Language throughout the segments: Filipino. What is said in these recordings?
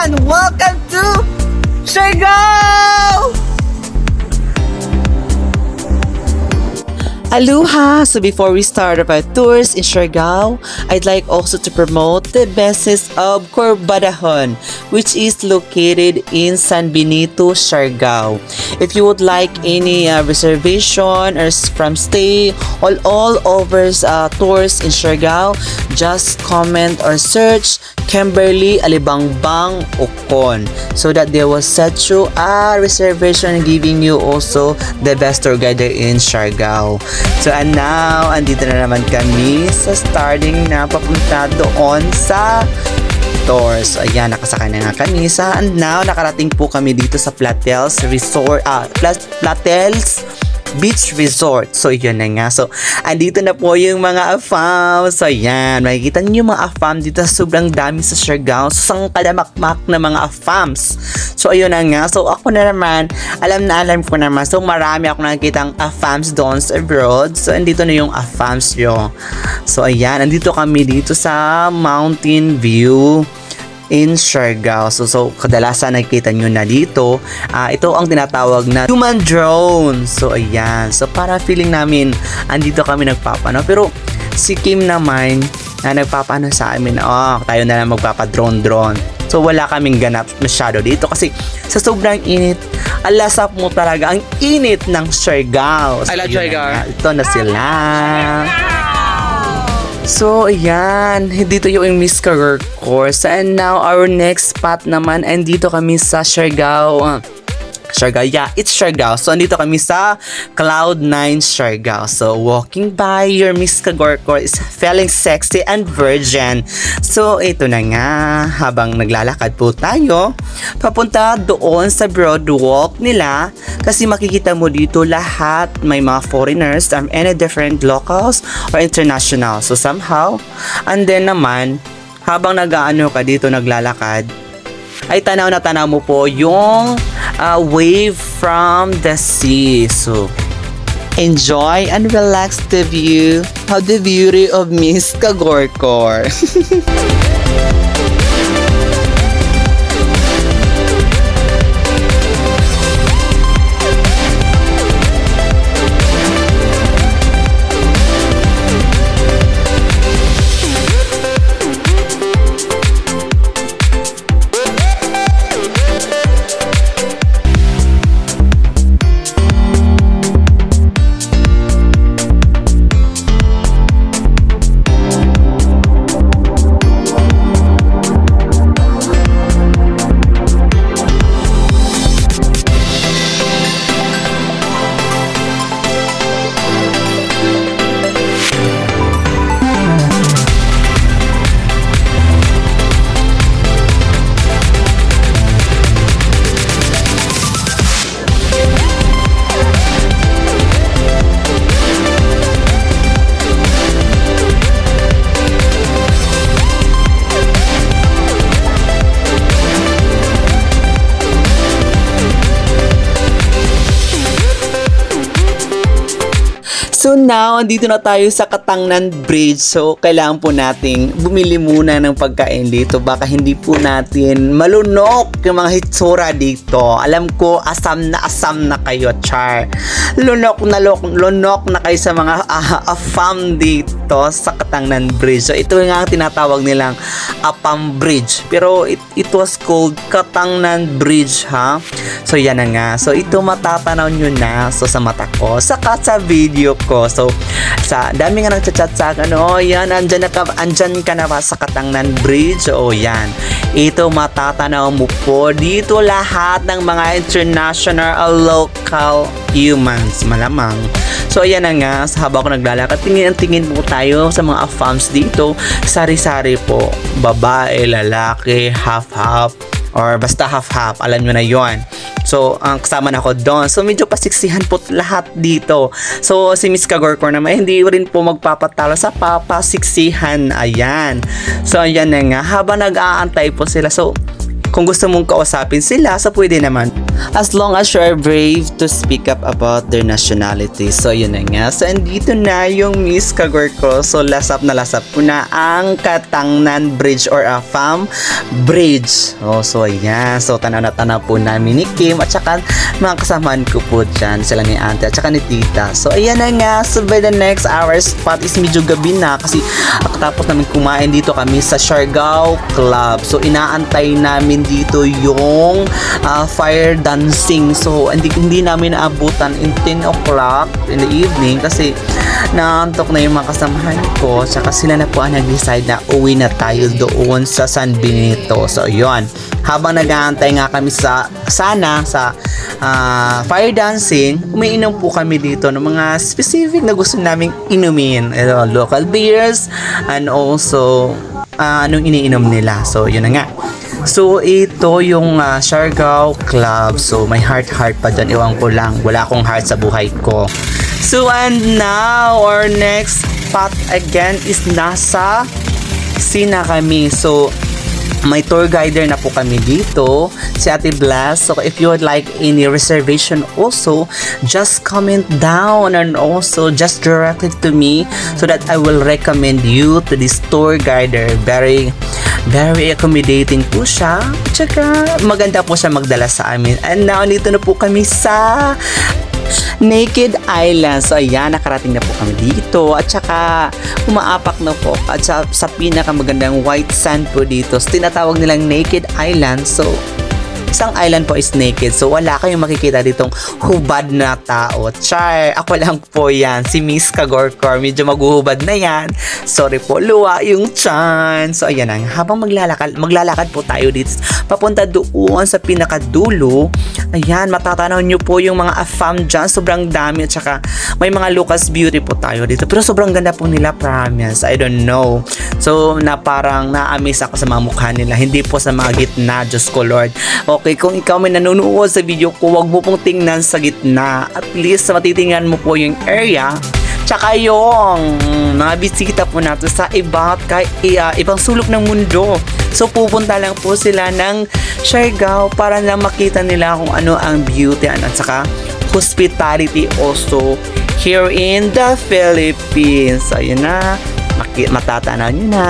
everyone! Welcome to Siargao! Aloha! So before we start our tours in Siargao, I'd like also to promote the business of Corbadahon, which is located in San Benito, Siargao. If you would like any reservation or from stay all over tours in Siargao, just comment or search Kimberly Alibangbang Ocon so that they will set you a reservation, giving you also the best tour guide in Siargao. So and now, andito na naman kami sa starting na papunta doon sa tours. So ayan, nakasakay na nga kami and now nakarating po kami dito sa Platels Resort, Platels Beach Resort. So yun na nga. So andito na po yung mga AFAM. So ayan, makikita niyo yung mga AFAM dito. Sobrang dami sa Siargao. So sang kadamakmak na mga AFAMs. So ayun na nga. So ako na naman, alam ko naman. So marami ako nakikitang AFAMs doon sa abroad. So andito na yung AFAMs nyo. So ayan, andito kami dito sa Mountain View in Siargao. So kadalasan nakikita nyo na dito, ito ang tinatawag na human drone. So ayan, so para feeling namin andito kami nagpapano, pero si Kim naman na nagpapano sa amin, tayo na lang magpapa-drone. So wala kaming ganap masyado dito kasi sa sobrang init, alasap mo talaga ang init ng Siargao. So, I love Siargao. Ito na sila. So, ayan. Dito yung Miss Career Course. And now, our next spot naman. And dito kami sa Siargao. Yeah, it's Siargao. So, andito kami sa Cloud9 Siargao. So, walking by your Miss Kagorkor is feeling sexy and virgin. So, ito na nga. Habang naglalakad po tayo, papunta doon sa Broadwalk nila. Kasi makikita mo dito lahat may mga foreigners and any different locals or international. So, somehow, and then naman, habang nag-aano ka dito, naglalakad, ay tanaw na tanaw mo po yung wave from the sea. So, enjoy and relax the view of the beauty of Miss Kagorkor. So now, andito na tayo sa Katangnan Bridge. So, kailangan po nating bumili muna ng pagkain dito. Baka hindi po natin malunok yung mga hitsura dito. Alam ko, asam na kayo, char. Lunok na kayo sa mga AFAM dito sa Katangnan Bridge. So, ito nga ang tinatawag nilang AFAM Bridge. Pero, it was called Katangnan Bridge, ha? So, yan na nga. So, ito matatanaw nyo na. So, sa mata ko. Saka sa video ko. So, sa dami nga nagchat-chat sa akin, yan, andyan ka na ba sa Katangnan Bridge? Yan. Ito matatanaw mo po dito lahat ng mga international local humans, malamang. So, ayan na nga, habang ako naglalakad, tingin po tayo sa mga AFAMs dito. Sari-sari po. Babae, lalaki, half-half, or basta half-half. Alam nyo na yon. So, ang kasama na ako doon. So, medyo pasiksihan po lahat dito. So, si Miss Kagorkor naman, hindi rin po magpapatalo sa papasiksihan. Ayan. So, ayan na nga. Habang nag-aantay po sila. So, kung gusto mong kausapin sila, so pwede naman. As long as you are brave to speak up about their nationality. So, yun na nga. So, andito na yung Miss Kagorko. So, lasap ko na ang Katangnan Bridge or FAM Bridge. Oh, so, ayan. So, tanaw na tanaw po namin ni Kim at saka mga kasamaan ko po dyan. Sila ni Auntie at saka ni Tita. So, ayan na nga. So, by the next hour spot is medyo gabi na kasi tapos namin kumain dito kami sa Siargao Club. So, inaantay namin dito yung fire dancing. So, hindi namin naabutan in 10 o'clock in the evening kasi naantok na yung mga kasamahan ko. Tsaka sila na po ang nag-decide na uwi na tayo doon sa San Benito. So, yun. Habang nag-aantay nga kami sa fire dancing, umiinom po kami dito ng mga specific na gusto naming inumin. Local beers and also anong iniinom nila. So, yun na nga. So, ito yung Siargao Club. So, may heart pa dyan. Iwan ko lang. Wala akong heart sa buhay ko. So, and now, our next spot again is nasa Sina kami. So, may tour guider na po kami dito, si Ate Blas. So, if you would like any reservation also, just comment down and also just direct it to me so that I will recommend you to this tour guider. Very accommodating po siya. Tsaka, maganda po siya magdala sa amin. And now, dito na po kami sa Naked Island. So, ayan, nakarating na po kami dito. At saka, umaapak na po. At sa pinakamagandang white sand po dito. So, tinatawag nilang Naked Island. So, isang island po is naked. So, wala kayong makikita ditong hubad na tao. Char! Ako lang po yan. Si Miss Kagorkor. Medyo maghuhubad na yan. Sorry po, luwa yung chan. So, ayan ang habang maglalakad po tayo dito. Papunta doon sa pinakadulo. Ayan, matatanaw nyo po yung mga AFAM dyan. Sobrang dami. At saka, may mga Lucas Beauty po tayo dito. Pero sobrang ganda po nila, promise. I don't know. So, parang na-amaze ako sa mga mukha nila. Hindi po sa mga gitna. Diyos ko, Lord. Okay, kung ikaw may nanonood sa video ko, wag mo pong tingnan sa gitna. At least, matitingnan mo po yung area. Tsaka yung mga bisita po natin sa ibang sulok ng mundo. So, pupunta lang po sila ng Siargao para lang makita nila kung ano ang beauty at saka hospitality also here in the Philippines. So, yun na. Matatanaw nyo na.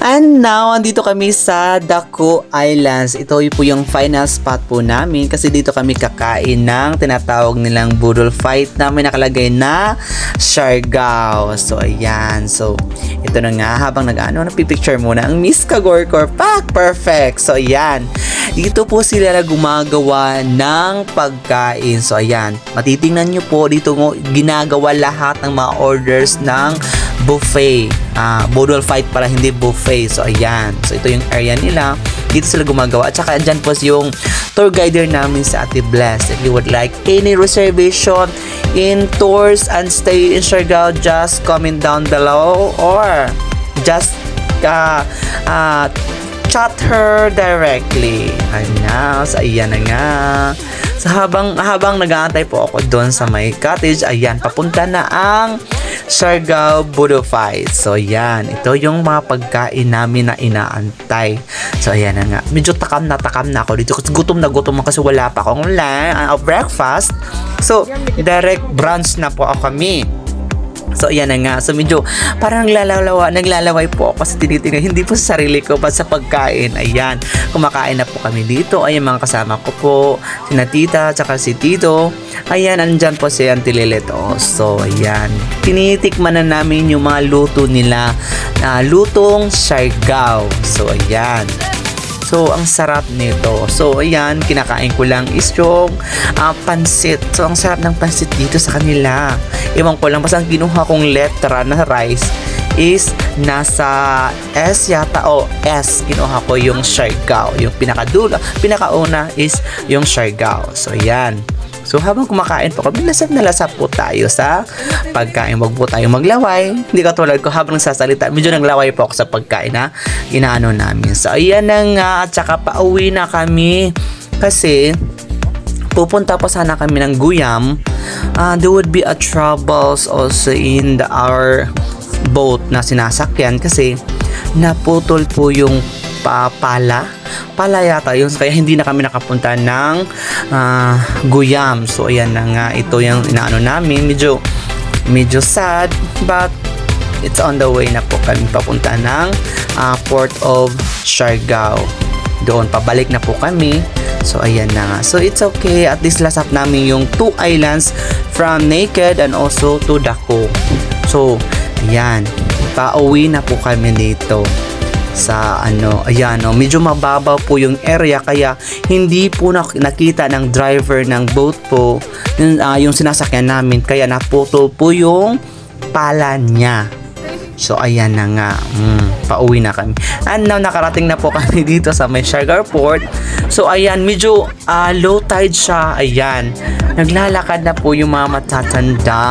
And now, andito kami sa Daku Islands. Ito po yung final spot po namin kasi dito kami kakain ng tinatawag nilang budol fight na may nakalagay na Siargao. So, ayan. So, ito na nga habang nagpipicture muna ang Miss Kagorkor. Perfect! So, ayan. Dito po sila na gumagawa ng pagkain. So, ayan. Matitingnan nyo po dito ginagawa lahat ng mga orders ng buffet. Budol fight para hindi buffet. So, ayan. So, ito yung area nila. Dito sila gumagawa. At saka, dyan po yung tour guider namin sa Ate Bless. If you would like any reservation in tours and stay in Siargao, just comment down below or just chat her directly. Ayan. So, ayan na nga. So, habang nag-aantay po ako doon sa may cottage, ayan, papunta na ang Siargao Budol Fight. So, ayan. Ito yung mga pagkain namin na inaantay. So, ayan na nga. Medyo takam na ako dito. Kasi gutom na kasi wala pa akong breakfast. So, direct brunch na po ako kami. So, ayan na nga. So, medyo parang naglalaway po ako sa tinitingnan. Hindi po sa sarili ko, pa sa pagkain. Ayan. Kumakain na po kami dito. Ayan, mga kasama ko po. Si Tita, tsaka si Tito. Ayan, andyan po si Auntie Lilit. So, ayan. Tinitikman na namin yung mga luto nila. Lutong Siargao. So, ayan. So, ang sarap nito. So, ayan, kinakain ko lang is yung pansit. So, ang sarap ng pansit dito sa kanila. Ewan ko lang, basta ang kinuha kong letra na rice is nasa S yata o S. Kinuha ko yung Siargao. Yung pinakauna is yung Siargao. So, ayan. So, habang kumakain po kami, lasap na lasap po tayo sa pagkain. Wag po tayo maglaway. Hindi katulad ko habang sasalita, medyo naglaway po ako sa pagkain na inaano namin. So, ayan na nga. At saka pauwi na kami kasi pupunta pa sana kami ng Guyam. There would be a troubles also in our boat na sinasakyan kasi naputol po yung pala yata yun, kaya hindi na kami nakapunta ng Guyam. So ayan na nga, ito yung inaano namin, medyo sad, but it's on the way na po kami papunta ng Port of Siargao. Doon pabalik na po kami. So ayan na nga, so it's okay, at least lasap namin yung 2 islands from Naked and also to Dako. So ayan, pauwi na po kami dito sa ayan, medyo mababaw po yung area, kaya hindi po nakita ng driver ng boat po yung sinasakyan namin, kaya naputol po yung pala niya. So ayan na nga, pauwi na kami. And now nakarating na po kami dito sa may Siargao Port. So ayan, medyo low tide siya. Ayan, naglalakad na po yung mga matatanda.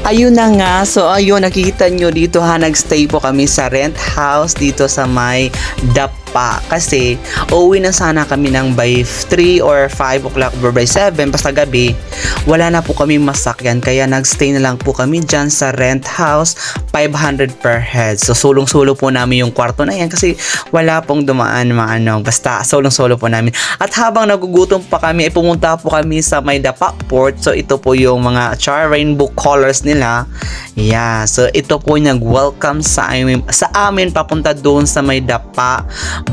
Ayun na nga, so ayun, nakikita nyo dito nagstay po kami sa rent house dito sa may Dapa. Kasi uuwi na sana kami ng by 3 or 5 o'clock or by 7, basta gabi. Wala na po kami masakyan, kaya nagstay na lang po kami dyan sa rent house, 500 per head. So sulong-sulo po namin yung kwarto na yan kasi wala pong dumaan basta sulong-sulo po namin. At habang nagugutom pa kami, pumunta po kami sa may Dapa Port. So ito po yung mga rainbow colors nila. Yeah, so ito po yung nag-welcome sa amin papunta doon sa may Dapa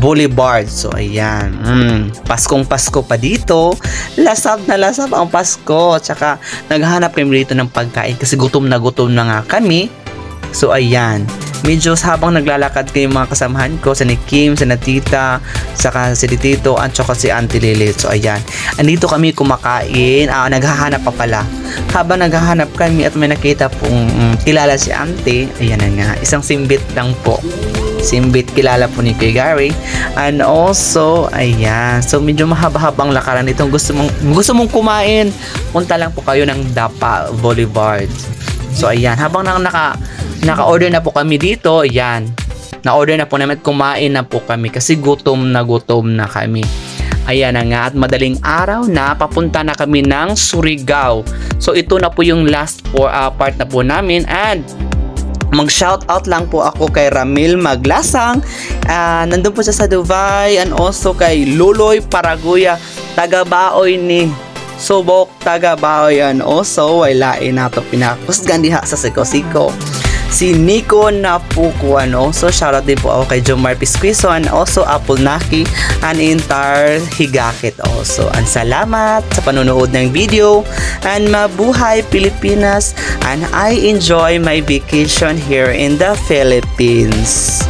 Boulevard. So ayan, Paskong Pasko pa dito. Lasap na lasap ang Pasko. Tsaka naghahanap kami dito ng pagkain kasi gutom na nga kami. So ayan, medyo habang naglalakad kayo mga kasamahan ko, si Kim, si Tita, saka si Tito, at saka si Auntie Lilit. So ayan, andito kami kumakain. Naghahanap pa pala. Habang naghahanap kami at may nakita pong kilala si Auntie, ayan na nga, isang simbit lang po. Simbit, kilala po ni Kuya Gary. And also, ayan, so medyo mahaba-habang lakaran itong gusto mong kumain, punta lang po kayo ng Dapa Boulevard. So ayan, habang naka-order na po kami dito, ayan, na-order na po namin at kumain na po kami kasi gutom na kami. Ayan na nga, at madaling araw na papunta na kami ng Surigao. So ito na po yung last part na po namin, and mag-shoutout lang po ako kay Ramil Maglasang. Nandun po siya sa Dubai, and also kay Luloy Paraguya, taga-baoy ni Subok, taga-baoy, and also walain nato pinakusgan diha sa Siko-Siko. Si Nico Napukuan, also shoutout din po ako kay Jomar Pisquizo, and also Apple Naki and entire Higakit also. And salamat sa panonood ng video, and mabuhay Pilipinas, and I enjoy my vacation here in the Philippines.